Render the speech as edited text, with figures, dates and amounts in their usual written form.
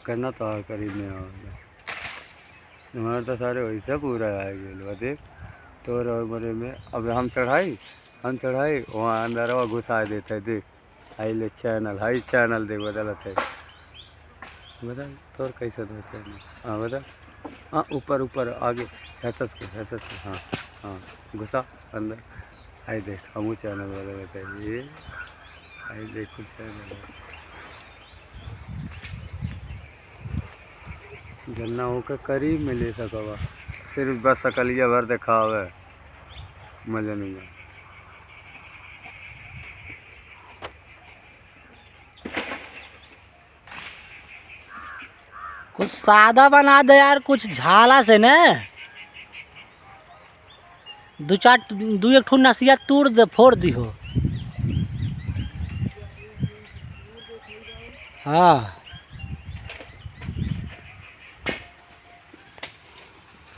करना तो करीब में होगा हमारे तो सारे वैसे पूरा आ गए देख तो और बड़े में अब हम चढ़ाई वहाँ अंदर वो घुसा देते देख हाई ले चैनल देख बदलत है बता तो कैसे दो चैनल हाँ बता हाँ ऊपर आगे हैसस के हाँ हाँ घुसा अंदर आई देख हम चैनल बदलते ये आई देखो चैनल गन्ना होकर करीब में ले सकवा सिर्फ बस सकलिया भर दिखावे मजा नहीं है कुछ सादा बना दे यार कुछ झाला से न दू एक ठो नसिया तोड़ दे फोड़ दी हो हाँ